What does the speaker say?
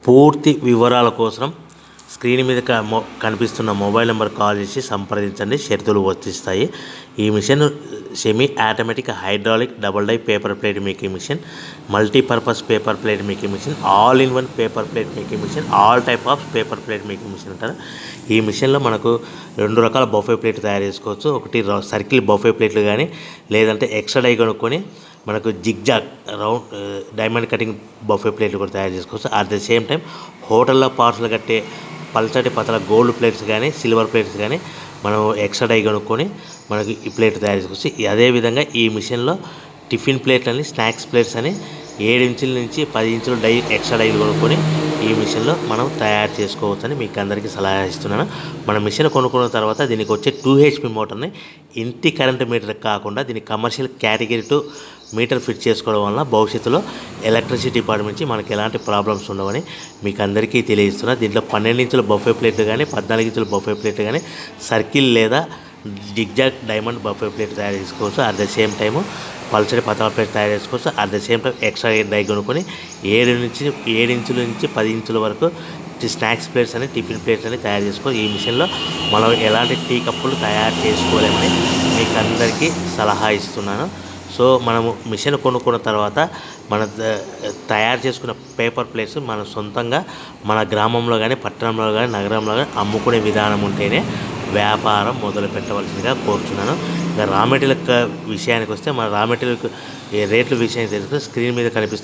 పూర్తి వివరాల కోసం స్క్రీన్ మీద కనిపిస్తున్న మొబైల్ నెంబర్ కాల్ చేసి సంప్రదించండి. షరతులు వర్తిస్తాయి. ఈ machine semi automatic hydraulic double die paper plate making machine, multipurpose paper plate making machine, all in one paper plate making machine, all type of paper plate making machine అంటారు. ఈ మిషన్లో మనకు 2 రకాల బఫే ప్లేట్ తయారు చేసుకోవచ్చు. ఒకటి circle buffet ప్లేట్లు కానీ, లేదంటే ఎక్స్ట్రా డై కొనుక్కొని మనకు zigzag round diamond cutting buffet ప్లేట్లు కూడా తయారు చేసుకోవచ్చు. అట్ ద సేమ్ టైం హోటల్లో పార్సల్ కట్టే పల్చటి పతల గోల్డ్ ప్లేట్స్ కానీ, సిల్వర్ ప్లేట్స్ కానీ మనం ఎక్స్ట్రా డై కొనుక్కొని మనకి ఈ ప్లేట్ తయారు చేసుకోవచ్చు. అదేవిధంగా ఈ మిషన్లో టిఫిన్ ప్లేట్లు అని, స్నాక్స్ ప్లేట్స్ అని 7 ఇంచుల నుంచి 10 ఇంచుల డై ఎక్స్ట్రా డైలు కొనుక్కొని ఈ మిషన్లో మనం తయారు చేసుకోవచ్చని మీకు అందరికీ సలహా ఇస్తున్నాను. మన మిషన్ కొనుక్కున్న తర్వాత దీనికి వచ్చే 2 HP మోటార్ని ఇంటి కరెంట్ మీటర్ కాకుండా దీనికి కమర్షియల్ కేటగిరీ 2 మీటర్ ఫిట్ చేసుకోవడం వల్ల భవిష్యత్తులో ఎలక్ట్రిసిటీ డిపార్ట్మెంట్ నుంచి మనకి ఎలాంటి ప్రాబ్లమ్స్ ఉండవని మీకు అందరికీ తెలియజేస్తున్నా. దీంట్లో 12 ఇంచుల బఫే ప్లేట్లు కానీ, 14 ఇంచుల బఫే ప్లేట్లు కానీ, సర్కిల్ లేదా జిగ్జాగ్ డైమండ్ బఫే ప్లేట్ తయారు చేసుకోవచ్చు. అట్ ద సేమ్ టైము పల్చడి పతల ప్లేట్ తయారు చేసుకోవచ్చు. At the same time extra die కొనుక్కొని 7 ఇంచుల నుంచి 10 ఇంచుల వరకు స్నాక్స్ ప్లేట్స్ అని, టిఫిన్ ప్లేట్స్ అని తయారు చేసుకోవచ్చు. ఈ మిషన్లో మనం ఎలాంటి టీ కప్పులు తయారు చేసుకోలేమని మీకు అందరికీ సలహా ఇస్తున్నాను. సో మనము మిషన్ కొనుక్కున్న తర్వాత మన తయారు చేసుకున్న పేపర్ ప్లేట్స్ మనం సొంతంగా మన గ్రామంలో కానీ, పట్టణంలో కానీ, నగరంలో కానీ అమ్ముకునే విధానం ఉంటేనే వ్యాపారం మొదలు పెట్టవలసిందిగా కోరుతున్నాను. ఇంకా రా మెటీరియల్ విషయానికి వస్తే మన రా మెటీరియల్ రేట్ల విషయానికి తెలుసుకుంటే స్క్రీన్ మీద కనిపిస్తుంది.